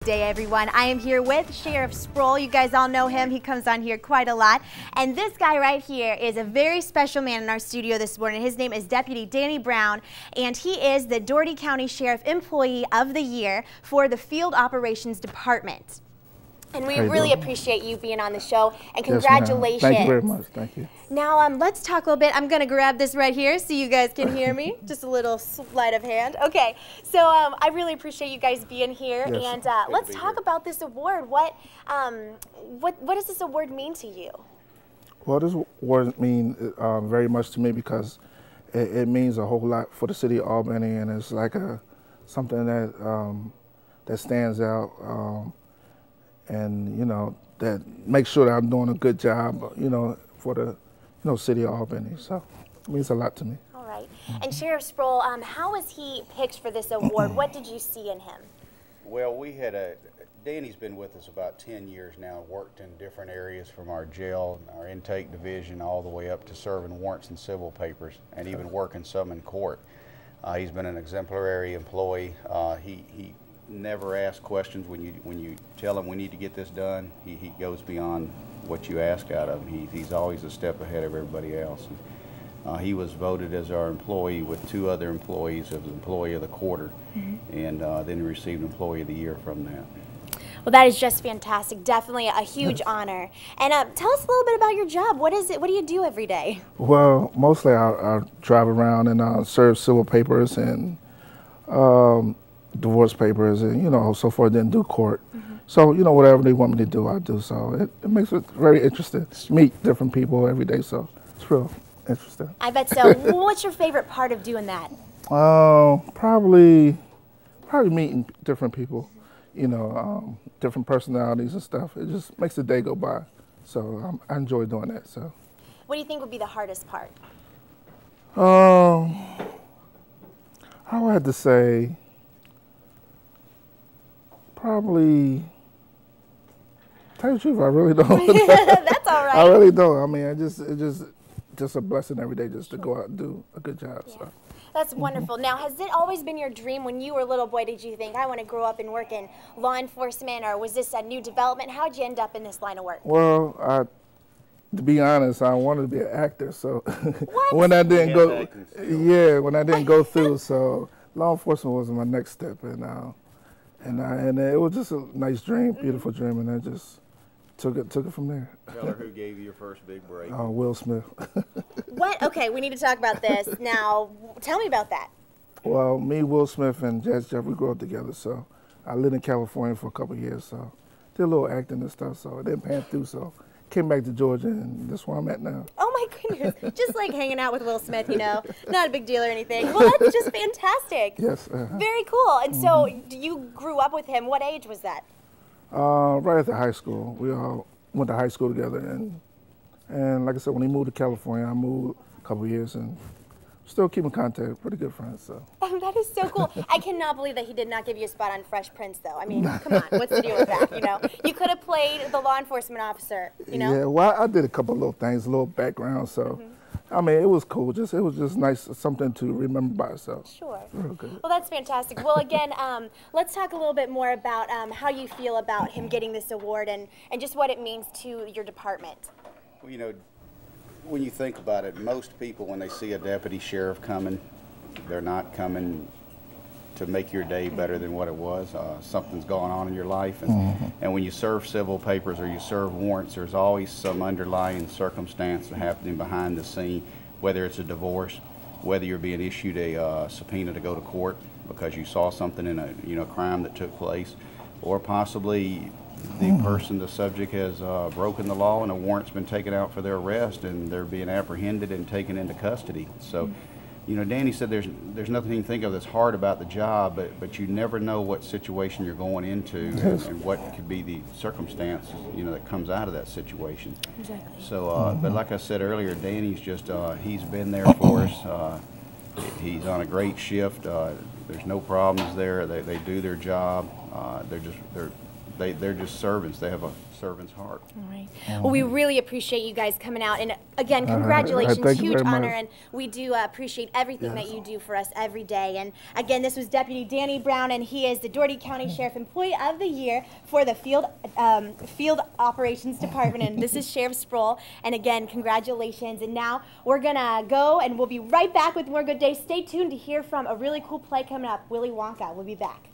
Day, everyone. I am here with Sheriff Sproul. You guys all know him. He comes on here quite a lot. And this guy right here is a very special man in our studio this morning. His name is Deputy Danny Brown, and he is the Dougherty County Sheriff Employee of the Year for the Field Operations Department. And we really appreciate you being on the show, and congratulations. Yes, thank you very much. Thank you. Now, let's talk a little bit. I'm going to grab this right here so you guys can hear me. Just a little sleight of hand. Okay, so I really appreciate you guys being here, and let's talk about this award. What does this award mean to you? Well, this award means very much to me because it means a whole lot for the city of Albany, and it's like something that stands out. And that makes sure that I'm doing a good job, for the city of Albany. So it means a lot to me. All right. And Sheriff Sproul, how was he picked for this award? What did you see in him? Well, Danny's been with us about 10 years now, worked in different areas from our jail, our intake division, all the way up to serving warrants and civil papers, and even working some in court. He's been an exemplary employee. He never asks questions when you tell him we need to get this done. He goes beyond what you ask out of him. He's always a step ahead of everybody else. And, he was voted as our employee with 2 other employees as Employee of the Quarter, and then he received Employee of the Year from that. Well, that is just fantastic. Definitely a huge honor. And tell us a little bit about your job. What is it? What do you do every day? Well, mostly I drive around and serve civil papers and divorce papers and so forth, then do court. So whatever they want me to do, I do. So it makes it very interesting. Meet different people every day, so it's real interesting. I bet so. What's your favorite part of doing that? Probably meeting different people, different personalities and stuff. It just makes the day go by. So I enjoy doing that. So what do you think would be the hardest part? I would have to say probably, tell you the truth, I really don't. That's all right. I really don't. I mean, it's just a blessing every day just to go out and do a good job. Yeah. So. That's wonderful. Now, has it always been your dream when you were a little boy? Did you think, I want to grow up and work in law enforcement, or was this a new development? How did you end up in this line of work? Well, to be honest, I wanted to be an actor. So when I didn't go through, so law enforcement was my next step, and it was just a nice dream, beautiful dream, and I just took it from there. Tell her who gave you your first big break. Will Smith. What? Okay, we need to talk about this. Now, tell me about that. Well, me, Will Smith, and Jazz Jeff, we grew up together, so I lived in California for a couple of years, so did a little acting and stuff, so it didn't pan through, so came back to Georgia, and that's where I'm at now. Oh my goodness, just like hanging out with Will Smith, not a big deal or anything. Well, that's just fantastic. Yes. Very cool. And so you grew up with him. What age was that? Right after high school. We all went to high school together, and like I said, when he moved to California, I moved a couple of years, and still keep in contact, pretty good friends. So. Oh, that is so cool. I cannot believe that he did not give you a spot on Fresh Prince, though. I mean, come on, what's the deal with that, You could have played the law enforcement officer, Yeah, well, I did a couple of little things, a little background, so, I mean, it was cool. It was just nice, something to remember by itself. Sure. Real good. Well, that's fantastic. Well, again, let's talk a little bit more about how you feel about him getting this award and just what it means to your department. Well, when you think about it, most people, when they see a deputy sheriff coming, they're not coming to make your day better than what it was. Something's going on in your life, and when you serve civil papers or you serve warrants, there's always some underlying circumstance happening behind the scene, whether it's a divorce, whether you're being issued a subpoena to go to court because you saw something in a crime that took place, or possibly the subject has broken the law and a warrant's been taken out for their arrest and they're being apprehended and taken into custody. So, Danny said there's nothing you can think of that's hard about the job, but you never know what situation you're going into and what could be the circumstance, that comes out of that situation. Exactly. So, but like I said earlier, Danny's just, he's been there for us. He's on a great shift. There's no problems there. They do their job. They're just servants. They have a servant's heart. All right. Well, we really appreciate you guys coming out, and again, congratulations, huge honor, and we do appreciate everything that you do for us every day. And again, this was Deputy Danny Brown, and he is the Dougherty County Sheriff Employee of the Year for the Field Operations Department, and this is Sheriff Sproul. And again, congratulations. And now we're gonna go, and we'll be right back with more Good Day. Stay tuned to hear from a really cool play coming up, Willy Wonka. We'll be back.